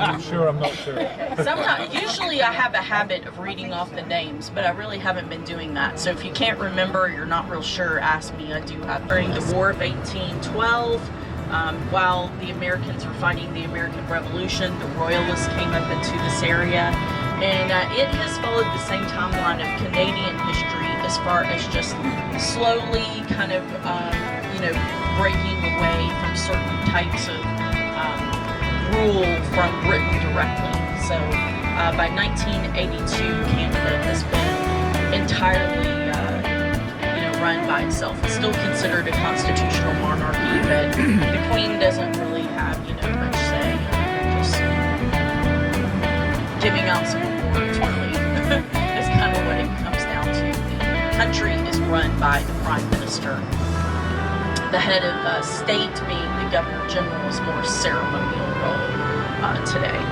I'm sure I'm not sure. Sometimes, usually I have a habit of reading off the names, but I really haven't been doing that. So if you can't remember, or you're not real sure, ask me. I do have. During the War of 1812, while the Americans were fighting the American Revolution, the Royalists came up into this area, and it has followed the same timeline of Canadian history as far as just slowly kind of, breaking away from certain types of rule from Britain directly. So by 1982, Canada has been entirely run by itself. It's still considered a constitutional monarchy, but the Queen doesn't really have much say. Just giving out some awards, really. Is kind of what it comes down to. The country is run by the Prime Minister. The head of state, being the Governor General, is more ceremonial role today.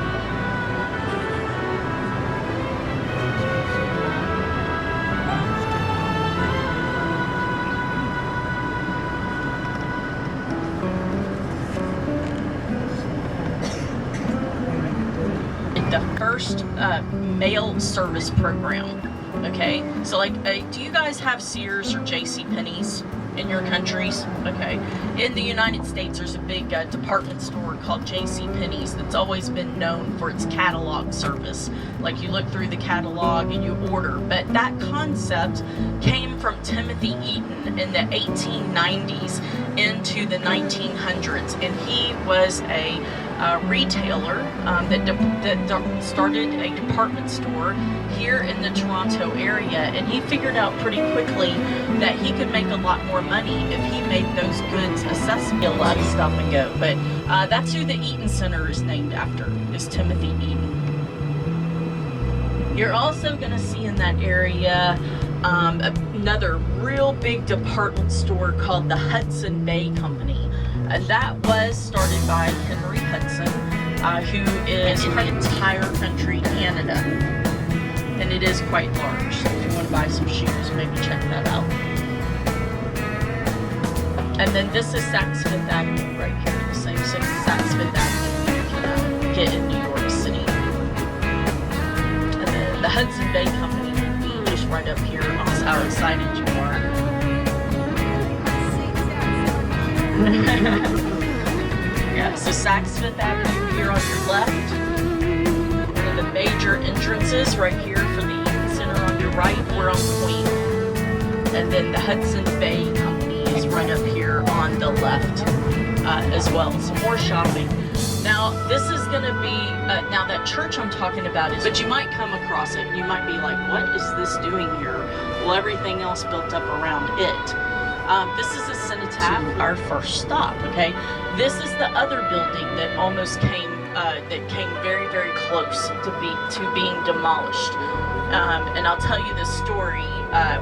The first mail service program. Okay, so do you guys have Sears or JCPenney's in your countries? Okay, in the United States there's a big department store called JCPenney's that's always been known for its catalog service. Like, you look through the catalog and you order, but that concept came from Timothy Eaton in the 1890s into the 1900s, and he was a retailer that started a department store here in the Toronto area, and he figured out pretty quickly that he could make a lot more money if he made those goods accessible. A lot of stop and go, but that's who the Eaton Center is named after, is Timothy Eaton. You're also going to see in that area another real big department store called the Hudson Bay Company. And that was started by Henry Hudson, who is in the entire country, Canada. And it is quite large, so if you want to buy some shoes, maybe check that out. And then this is Saks Fifth Avenue right here, the same Saks Fifth Avenue you can get in New York City. And then the Hudson Bay Company would be just right up here. On how excited you are. Yeah, so Saks Fifth Avenue here on your left. One of the major entrances right here for the Eaton Center on your right. We're on Queen. And then the Hudson Bay Company is right up here on the left as well. Some more shopping. Now, this is going to be, now that church I'm talking about is, but you might come across it and you might be like, what is this doing here? Well, everything else built up around it. This is a cenotaph, our first stop, okay? This is the other building that almost came very, very close to being demolished. And I'll tell you this story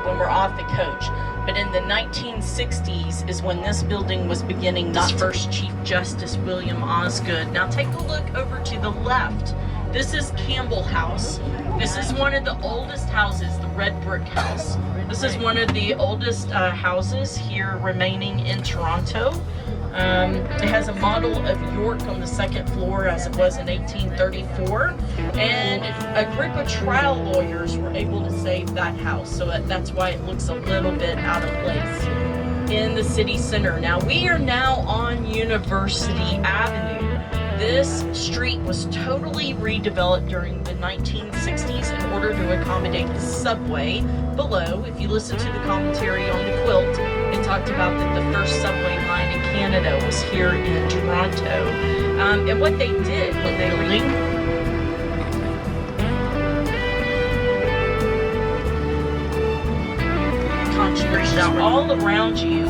when we're off the coach. But in the 1960s is when this building was beginning. This first Chief Justice William Osgood. Now take a look over to the left. This is Campbell House. This is one of the oldest houses, the red brick house. This is one of the oldest houses here remaining in Toronto. It has a model of York on the second floor as it was in 1834, and a group of trial lawyers were able to save that house, so that's why it looks a little bit out of place in the city center. Now we are now on University Avenue. This street was totally redeveloped during the 1960s in order to accommodate the subway below. If you listen to the commentary on the quilt, it talked about that the first subway line in Canada was here in Toronto. And what they did when they linked now all around you,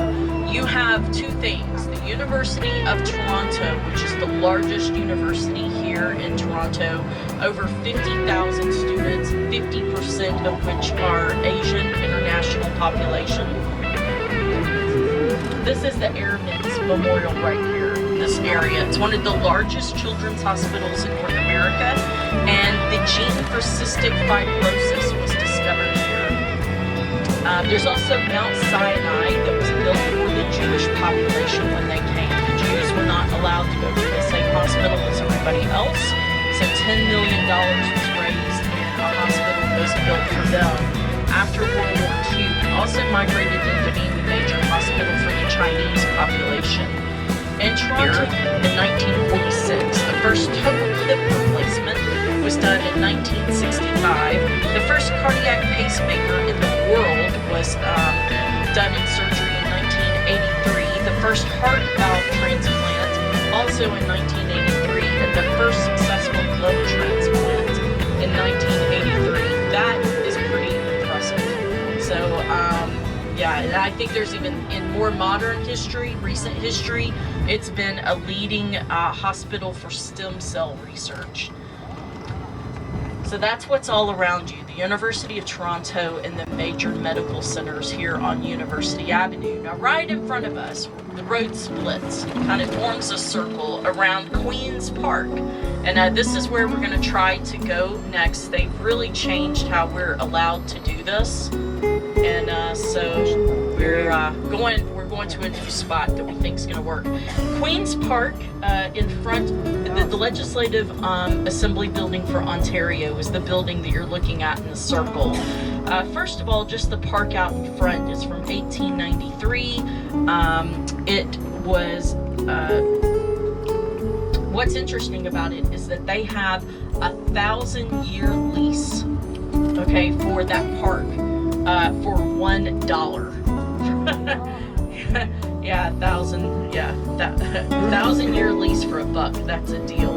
you have two things. The University of Toronto, which is the largest university here in Toronto, over 50,000 students, 50% of which are Asian international population. This is the Airmen's Memorial right here in this area. It's one of the largest children's hospitals in North America, and the gene for cystic fibrosis was discovered here. There's also Mount Sinai that was built for the Jewish population when they came. The Jews were not allowed to go to the same hospital as everybody else, $10 million was raised and a hospital was built for them after World War II. Also migrated into being the major hospital for the Chinese population. In Toronto in 1946, the first total hip replacement was done in 1965. The first cardiac pacemaker in the world was done in surgery in 1983. The first heart valve transplant also in 1983, and the first successful lung transplant in 1983. That is pretty impressive. So, yeah, and I think there's even in more modern history, recent history, it's been a leading hospital for stem cell research. So that's what's all around you, the University of Toronto and the major medical centers here on University Avenue. Now right in front of us, the road splits, kind of forms a circle around Queen's Park. And this is where we're going to try to go next. They've really changed how we're allowed to do this. And so we're going to a new spot that we think is going to work. Queen's Park in front, the Legislative Assembly building for Ontario is the building that you're looking at in the circle. First of all, just the park out in front is from 1893. It was, what's interesting about it is that they have a 1,000-year lease, okay, for that park for $1. Yeah, 1,000-year lease for $1. That's a deal.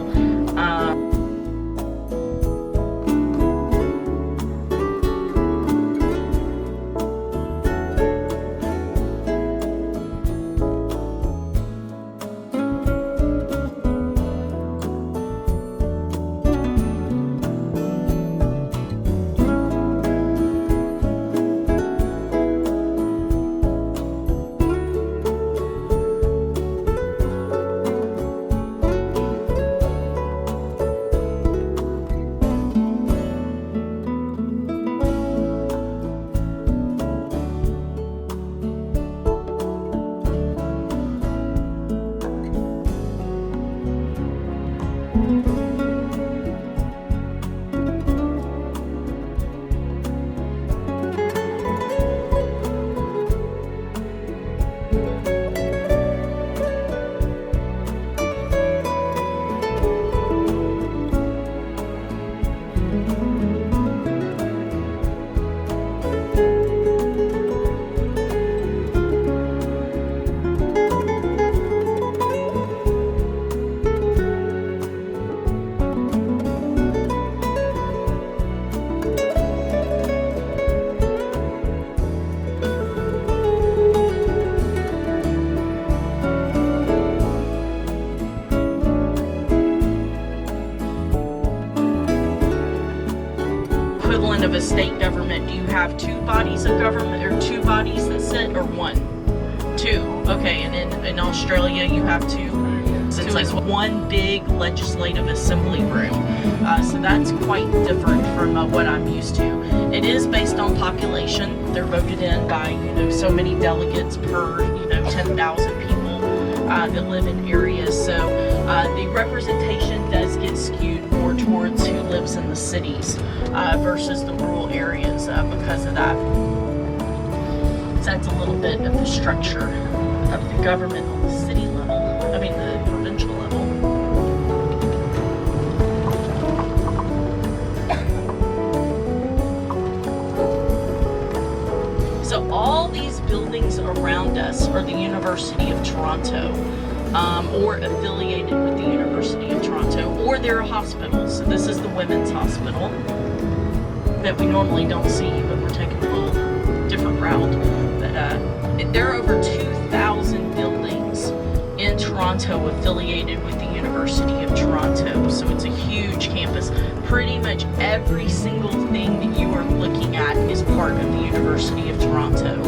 Of a state government, do you have two bodies of government, or two bodies that sit, or one? Two. Okay, and in Australia you have two. So it's like one big legislative assembly room. So that's quite different from what I'm used to. It is based on population. They're voted in by, so many delegates per, 10,000 people that live in areas. So the representation does get skewed more towards who lives in the cities versus the rural areas because of that. So that's a little bit of the structure of the government on the city level, the provincial level. So all these buildings around us are the University of Toronto, or affiliated with the University of Toronto, or they're a hospital. So this is the women's hospital that we normally don't see, but we're taking a little different route. But there are over 2,000 buildings in Toronto affiliated with the University of Toronto. So it's a huge campus. Pretty much every single thing that you are looking at is part of the University of Toronto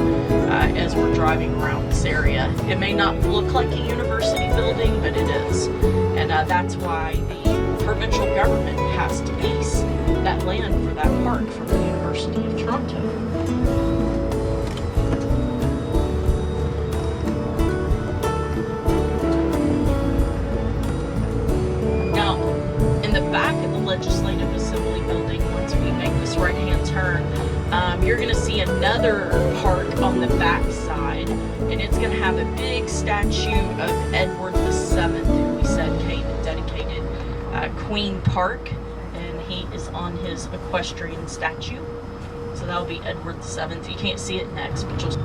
as we're driving around this area. It may not look like a university building, but it is. And that's why the provincial government has to lease that land for that park from the University of Toronto. another park on the back side, and it's going to have a big statue of Edward VII, who we said came and dedicated Queen Park, and he is on his equestrian statue. So that'll be Edward VII. You can't see it next, but you'll.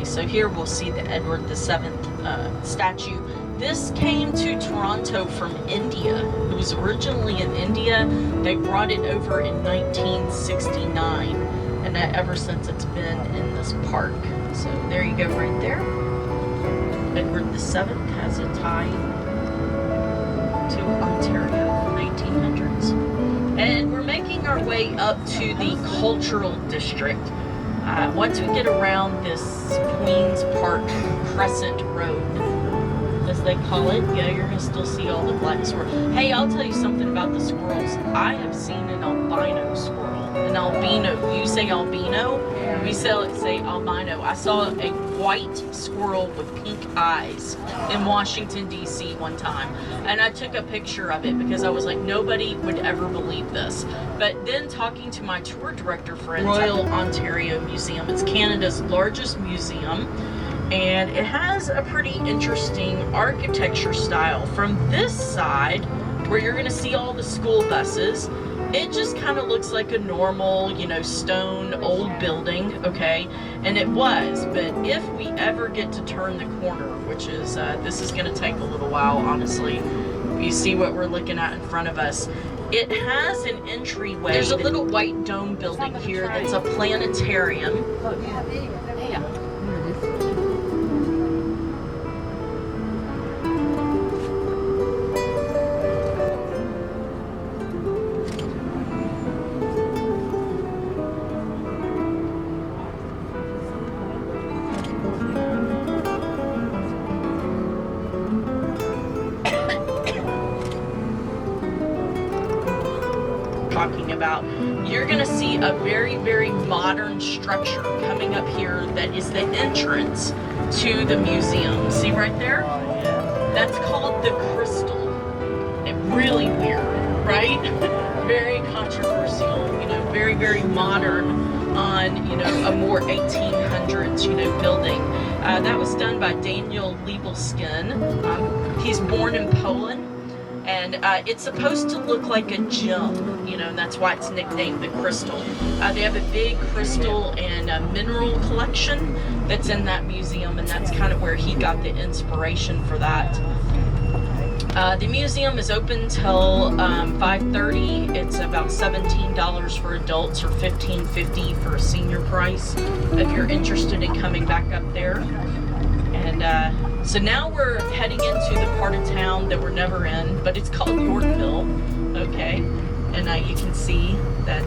So here we'll see the Edward VII statue. This came to Toronto from India. It was originally in India. They brought it over in 1969, and ever since it's been in this park. So there you go right there. Edward VII has a tie to Ontario, 1900s. And we're making our way up to the cultural district. Once we get around this Queen's Park Crescent Road, as they call it, yeah, you're gonna still see all the black squirrels. Hey, I'll tell you something about the squirrels. I have seen an albino squirrel. An albino. You say albino? We say albino. I saw a white squirrel with pink eyes in Washington, D.C. one time. And I took a picture of it because I was like, nobody would ever believe this. But then talking to my tour director friends, Royal Ontario Museum, it's Canada's largest museum. And it has a pretty interesting architecture style. From this side, where you're going to see all the school buses, it just kind of looks like a normal, you know, stone old building, okay? And it was, but if we ever get to turn the corner, which is, this is going to take a little while, honestly. You see what we're looking at in front of us. It has an entryway. There's a little white dome building here that's a planetarium. Talking about, you're gonna see a very, very modern structure coming up here that is the entrance to the museum. See right there? That's called the Crystal. Really weird, right? Very controversial, you know, very, very modern on, you know, a more 1800s, you know, building. That was done by Daniel Liebelskin. He's born in Poland. And it's supposed to look like a gem, you know, and that's why it's nicknamed the Crystal. They have a big crystal and mineral collection that's in that museum, and that's kind of where he got the inspiration for that. The museum is open till 5:30. It's about $17 for adults or $15.50 for a senior price if you're interested in coming back up there. And so now we're heading into the part of town that we're never in, but it's called Yorkville, okay? And you can see that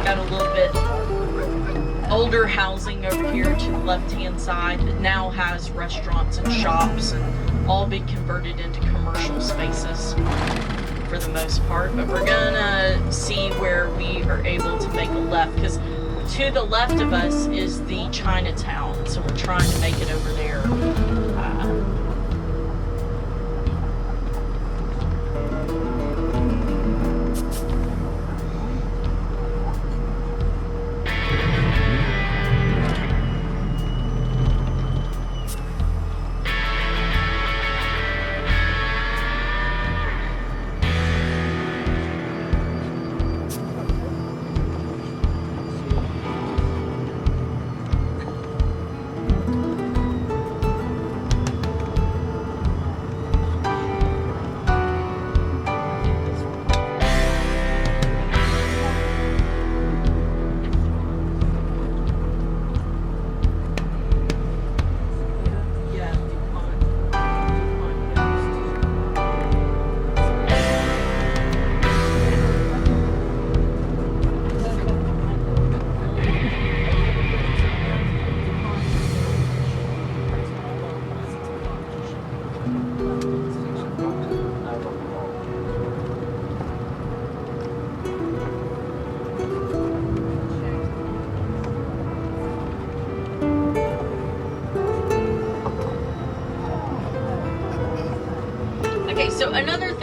got a little bit older housing over here to the left-hand side. It now has restaurants and shops and all been converted into commercial spaces for the most part. But we're gonna see where we are able to make a left, because to the left of us is the Chinatown, so we're trying to make it over there.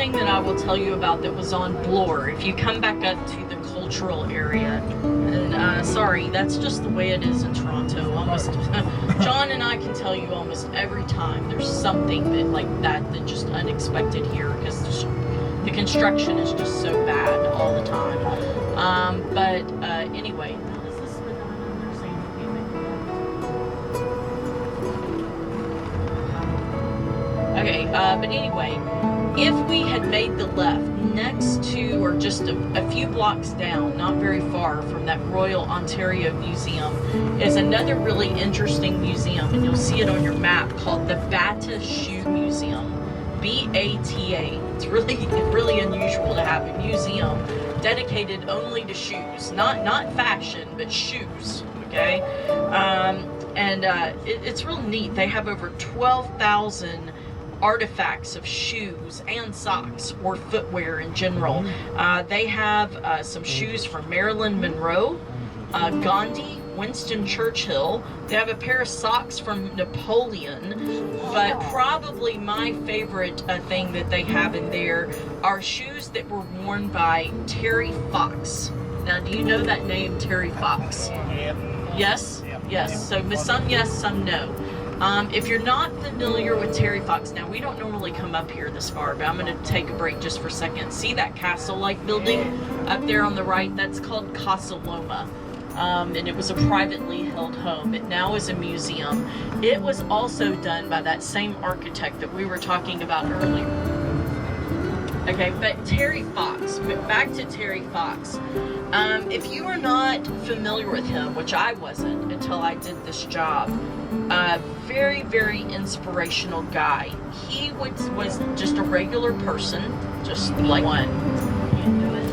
thing that I will tell you about that was on Bloor, if you come back up to the cultural area, and sorry, that's just the way it is in Toronto. Almost, John and I can tell you almost every time there's something that like that just unexpected here, because the construction is just so bad all the time. Anyway. Okay, but anyway, if we had made the left next to, or just a few blocks down, not very far from that Royal Ontario Museum, is another really interesting museum, and you'll see it on your map, called the Bata Shoe Museum. B-A-T-A. It's really unusual to have a museum dedicated only to shoes. Not fashion, but shoes, okay? It's real neat. They have over 12,000 artifacts of shoes and socks, or footwear in general. They have some shoes from Marilyn Monroe, Gandhi, Winston Churchill. They have a pair of socks from Napoleon, but probably my favorite thing that they have in there are shoes that were worn by Terry Fox. Now, do you know that name, Terry Fox? Yes? Yes. So some yes, some no. If you're not familiar with Terry Fox, now we don't normally come up here this far, but I'm going to take a break just for a second. See that castle-like building up there on the right? That's called Casa Loma. And it was a privately held home. It now is a museum. It was also done by that same architect that we were talking about earlier. Okay, but Terry Fox, back to Terry Fox. If you are not familiar with him, which I wasn't until I did this job, very, very inspirational guy. He was just a regular person, just like one. Can't do it.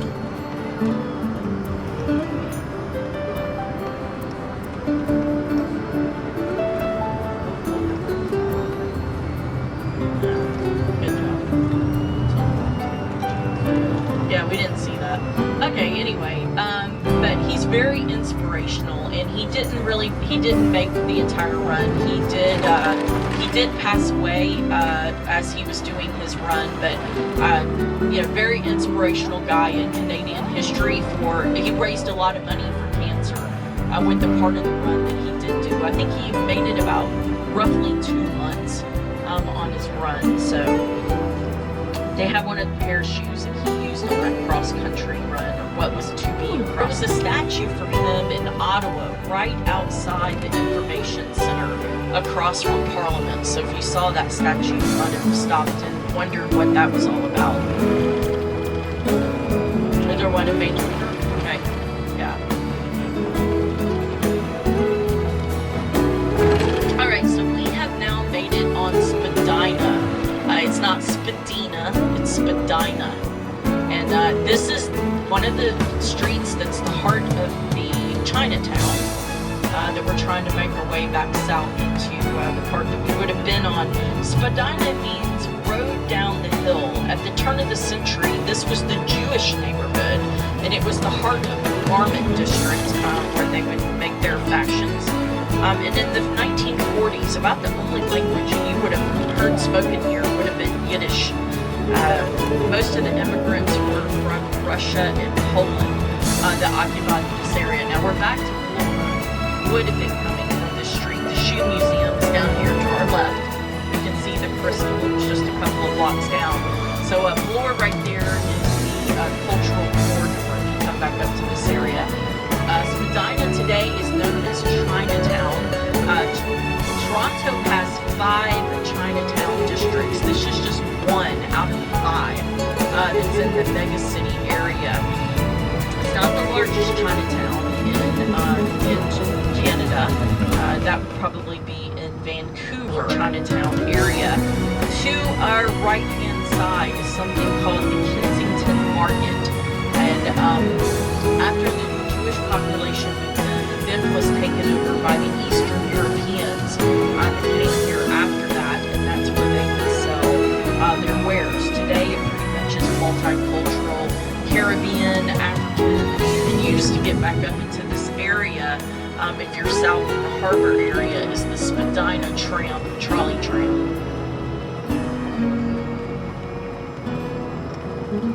Yeah, we didn't see that. Okay, anyway, but he's very inspirational, and he didn't make the entire run. He did pass away as he was doing his run, but very inspirational guy in Canadian history. He raised a lot of money for cancer with the part of the run that he did do. I think he made it about roughly 2 months on his run. So they have one of the pair of shoes that he used on that cross-country run, or what was to be a cross. There's a statue for him in Ottawa, right outside the Information Center, across from Parliament. So if you saw that statue, you might have stopped and wondered what that was all about. Is there one in Major? Okay, yeah. All right, so we have now made it on Spadina. It's not Spadina, it's Spadina. And this is one of the streets that's the heart of the Chinatown that we're trying to make our way back south into the part that we would have been on. Spadina means road down the hill. At the turn of the century, this was the Jewish neighborhood, and it was the heart of the garment district where they would make their fashions. And in the 1940s, about the only language you would have heard spoken here would have been Yiddish. Most of the immigrants were from Russia and Poland that occupied this area. Now we're back to Bloor. Would have been coming from this street. The shoe museum is down here to our left. You can see the crystal just a couple of blocks down. So Bloor right there is the cultural corridor if you come back up to this area. Spadina today is known as Chinatown. Toronto has 5 Chinatown districts. This is just one out of 5 that's in the mega city area. It's not the largest Chinatown in Canada. That would probably be in Vancouver, Chinatown area. To our right-hand side is something called the Kensington Market. And after the Jewish population moved in, and then was taken over by the Eastern Europeans that came here after that, and that's where they would sell their wares. Today it pretty much is multicultural, Caribbean, African, and used to get back up into this area. If you're south of the harbor area, is the Spadina trolley tram. Okay,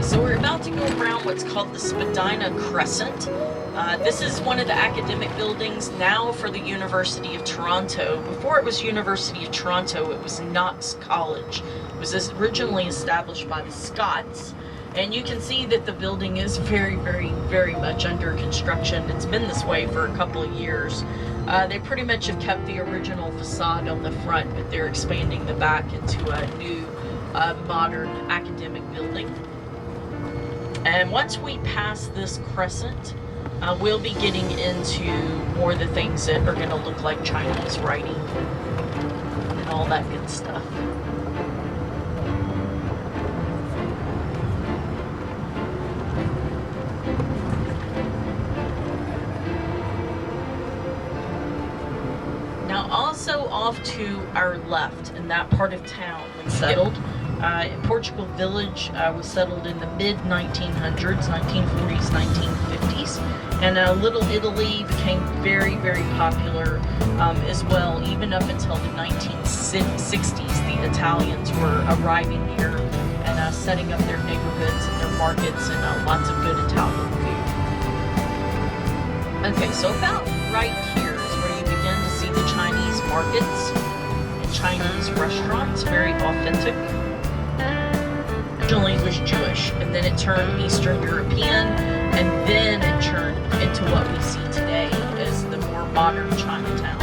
so we're about to go around what's called the Spadina Crescent. This is one of the academic buildings now for the University of Toronto. Before it was University of Toronto, it was Knox College. It was originally established by the Scots, and you can see that the building is very, very, very much under construction. It's been this way for a couple of years. They pretty much have kept the original facade on the front, but they're expanding the back into a new modern academic building. And once we pass this crescent, we'll be getting into more of the things that are going to look like Chinese writing and all that good stuff. Now also off to our left in that part of town when settled. Portugal Village was settled in the mid-1900s, 1940s, 1950s, and Little Italy became very, very popular as well, even up until the 1960s. The Italians were arriving here and setting up their neighborhoods and their markets and lots of good Italian food. Okay, so about right here is where you begin to see the Chinese markets and Chinese restaurants, very authentic. Originally was Jewish, and then it turned Eastern European, and then it turned into what we see today as the more modern Chinatown.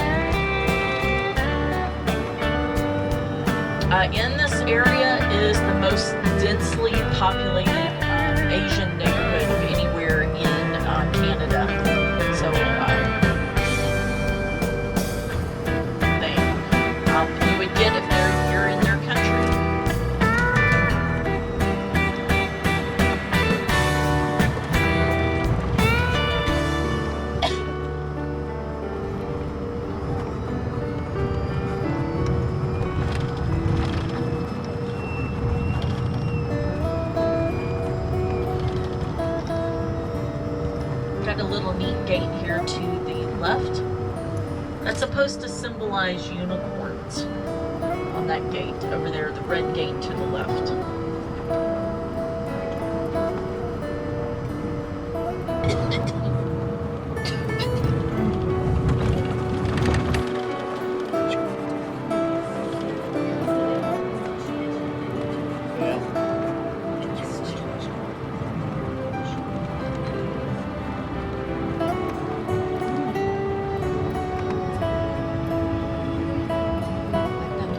In this area is the most densely populated Asian neighborhood of anywhere in Canada. So you would get if you're in their country. Got a little neat gate here to the left. That's supposed to symbolize unicorns on that gate over there, the red gate to the left.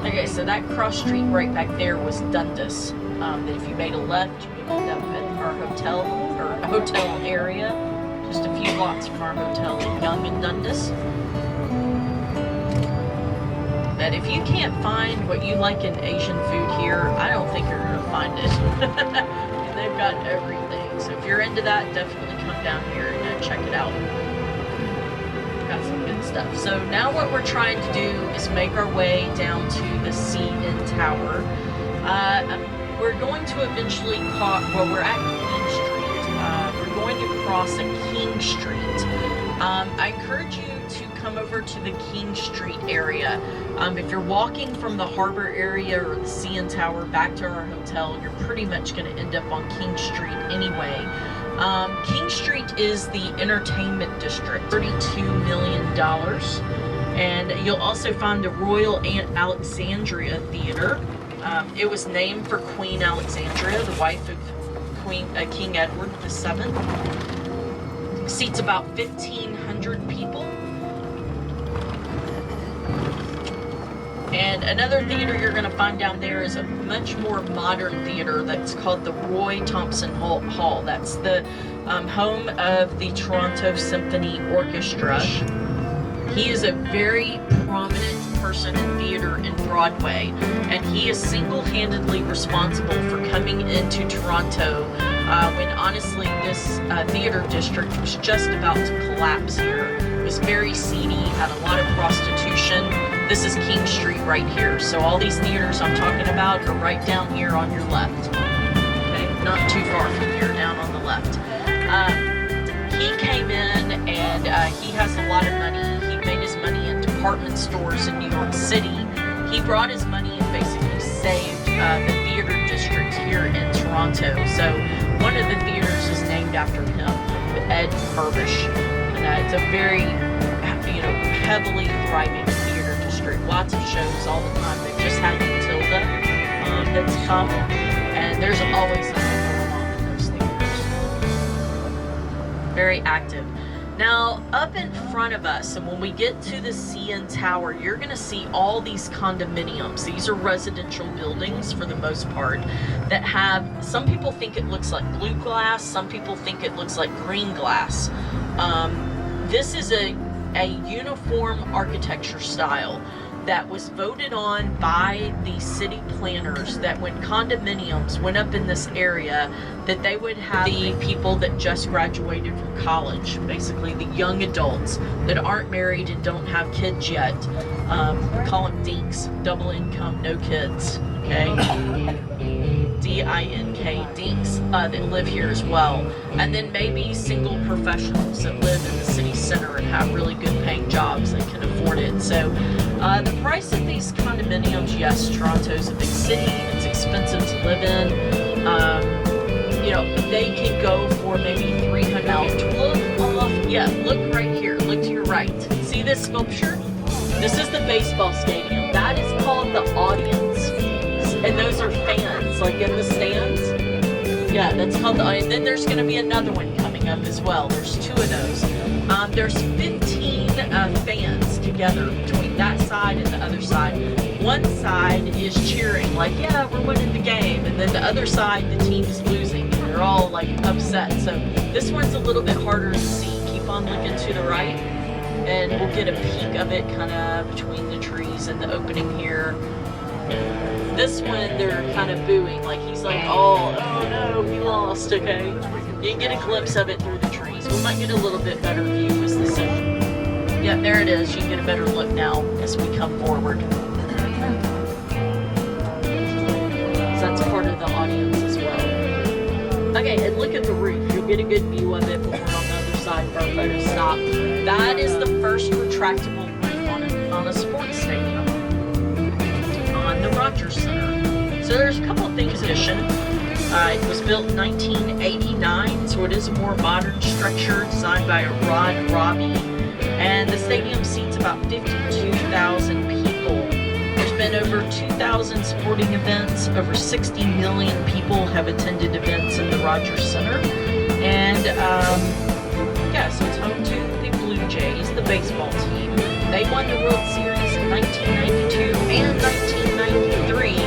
Okay, so that cross street right back there was Dundas. That if you made a left, you would end up at our hotel, or a hotel area, just a few blocks from our hotel in Yonge and Dundas. That if you can't find what you like in Asian food here, I don't think you're going to find it. They've got everything. So if you're into that, definitely come down here and check it out. Got some good stuff. So now what we're trying to do is make our way down to the CN Tower. We're going to eventually we're at King Street. We're going to cross a King Street. I encourage you to come over to the King Street area. If you're walking from the harbor area or the CN Tower back to our hotel, you're pretty much going to end up on King Street anyway. King Street is the entertainment district, $32 million. And you'll also find the Royal Alexandria Theater. It was named for Queen Alexandria, the wife of King Edward VII. Seats about 1,500 people. And another theater you're going to find down there is a much more modern theater that's called the Roy Thompson Hall. That's the home of the Toronto Symphony Orchestra. He is a very prominent person in theater in Broadway, and he is single-handedly responsible for coming into Toronto when honestly this theater district was just about to collapse here. It was very seedy, had a lot of prostitution. This is King Street right here. So all these theaters I'm talking about are right down here on your left. Okay, not too far from here, down on the left. He came in and he has a lot of money. He made his money into department stores in New York City. He brought his money and basically saved the theater district here in Toronto. So one of the theaters is named after him, Ed Furbish. And it's a very, heavily thriving theater district. Lots of shows all the time. They've just had Matilda that's come, and there's always something going on in those theaters. Very active. Now, up in front of us, and when we get to the CN Tower, you're going to see all these condominiums. These are residential buildings for the most part that have, some people think it looks like blue glass, some people think it looks like green glass. This is a uniform architecture style that was voted on by the city planners, that when condominiums went up in this area, that they would have the people that just graduated from college, basically the young adults that aren't married and don't have kids yet. We call them dinks, double income, no kids, okay? D-I-N-K, dinks, that live here as well. And then maybe single professionals that live in the city center and have really good paying jobs and can afford it. So the price of these condominiums, yes, Toronto's a big city, it's expensive to live in. They can go for maybe $300. Now, look right here, look to your right. See this sculpture? This is the baseball stadium. That is called the audience. And those are fans, like in the stands. Yeah, that's called the audience. Then there's going to be another one coming up as well. There's 2 of those. There's 15 fans together between that side and the other side. One side is cheering, like, yeah, we're winning the game. And then the other side, the team is losing. And they're all, like, upset. So this one's a little bit harder to see. Keep on looking to the right. And we'll get a peek of it kind of between the trees and the opening here. This one, they're kind of booing, like he's like, oh no, we lost, okay? You can get a glimpse of it through the trees. We might get a little bit better view as the sun. Yeah, there it is. You can get a better look now as we come forward. So that's part of the audience as well. Okay, and look at the roof. You'll get a good view of it when we're on the other side of our photo stop. That is the first retractable roof on a sports stadium. The Rogers Center. So there's a couple of things in addition. It was built in 1989, so it is a more modern structure designed by Rod Robbie. And the stadium seats about 52,000 people. There's been over 2,000 sporting events. Over 60 million people have attended events in the Rogers Center. And so it's home to the Blue Jays, the baseball team. They won the World Series in 1992 and 1993,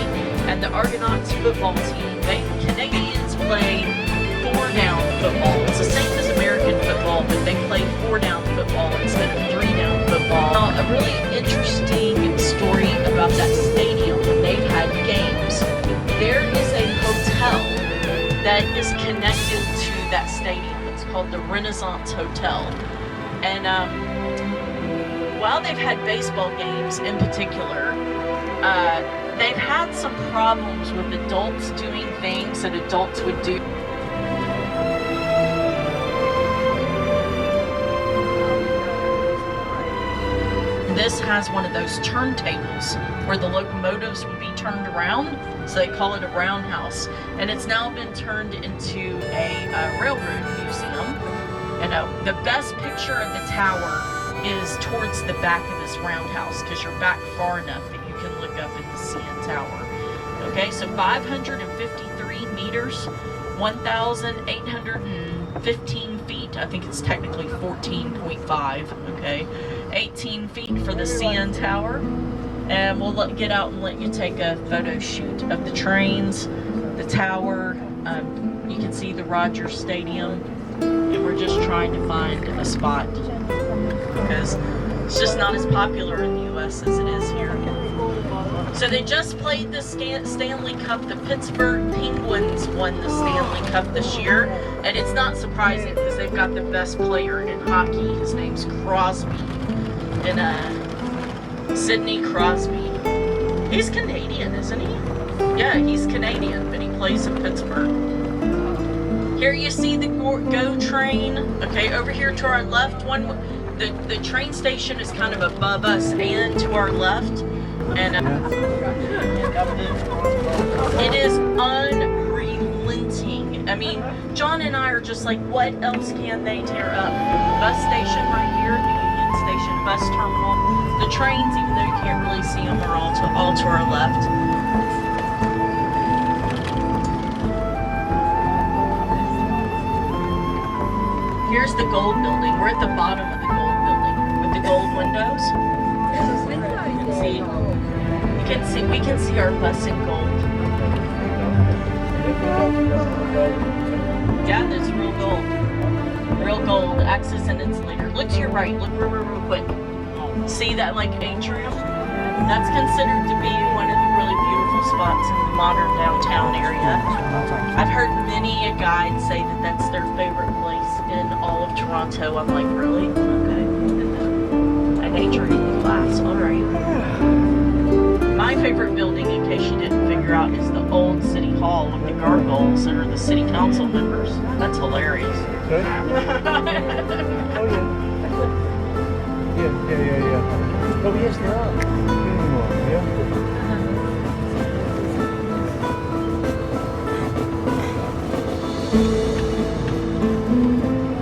and the Argonauts football team. Canadians play 4-down football. It's the same as American football, but they play 4-down football instead of 3-down football. A really interesting story about that stadium when they've had games. There is a hotel that is connected to that stadium. It's called the Renaissance Hotel. And while they've had baseball games in particular, they've had some problems with adults doing things that adults would do. This has one of those turntables where the locomotives would be turned around, so they call it a roundhouse. And it's now been turned into a railroad museum. And the best picture of the tower is towards the back of this roundhouse, because you're back far enough that you can look up at the CN Tower. Okay, so 553 meters, 1,815 feet. I think it's technically 14.5, okay? 18 feet for the CN Tower. And we'll get out and let you take a photo shoot of the trains, the tower. You can see the Rogers Stadium. And we're just trying to find a spot because it's just not as popular in the U.S. as it is here. So they just played the Stanley Cup. The Pittsburgh Penguins won the Stanley Cup this year. And it's not surprising because they've got the best player in hockey. His name's Crosby. And Sidney Crosby. He's Canadian, isn't he? Yeah, he's Canadian, but he plays in Pittsburgh. Here you see the GO train. Okay, over here to our left, the train station is kind of above us and to our left, and it is unrelenting. I mean, John and I are just like, what else can they tear up? Bus station right here, the Union Station bus terminal. The trains, even though you can't really see them, are all to our left. Here's the gold building. We're at the bottom of the gold building with the gold windows. We can see our bus in gold. Yeah, that's real gold. Real gold. Access and insulator. Look to your right. Look real quick. See that like atrium? That's considered to be one of the really beautiful spots in the modern downtown area. I've heard many a guide say that that's their favorite place in all of Toronto. I'm like, really? Okay. An atrium with glass. All right. My favorite building, in case you didn't figure out, is the old City Hall with the gargoyles that are the city council members. That's hilarious. Okay. Oh yeah. Yeah. Oh yes, they are.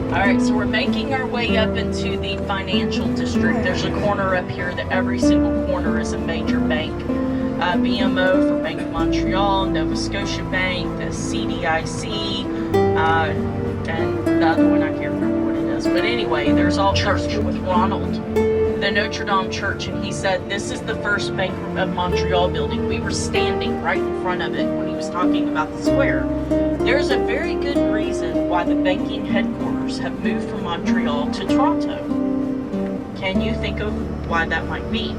Alright, so we're making our way up into the financial district. There's a corner up here that every single corner is a major bank. BMO for Bank of Montreal, Nova Scotia Bank, the CDIC, and the other one I can't remember what it is. But anyway, there's all church with Ronald, the Notre Dame Church, and he said this is the first Bank of Montreal building. We were standing right in front of it when he was talking about the square. There's a very good reason why the banking headquarters have moved from Montreal to Toronto. Can you think of why that might be?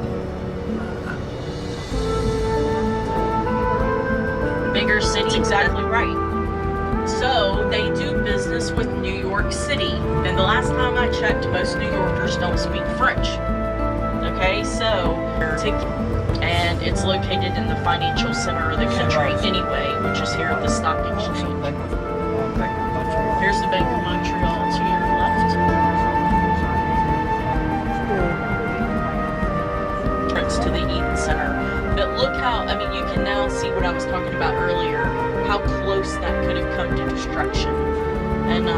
Bigger city, exactly right. So they do business with New York City. And the last time I checked, most New Yorkers don't speak French. Okay, so, and it's located in the financial center of the country anyway, which is here at the stock exchange. Here's the Bank of Montreal to your left. Entrance to the Eaton Center. But look how, I mean, you can now see what I was talking about earlier, how close that could have come to destruction. And,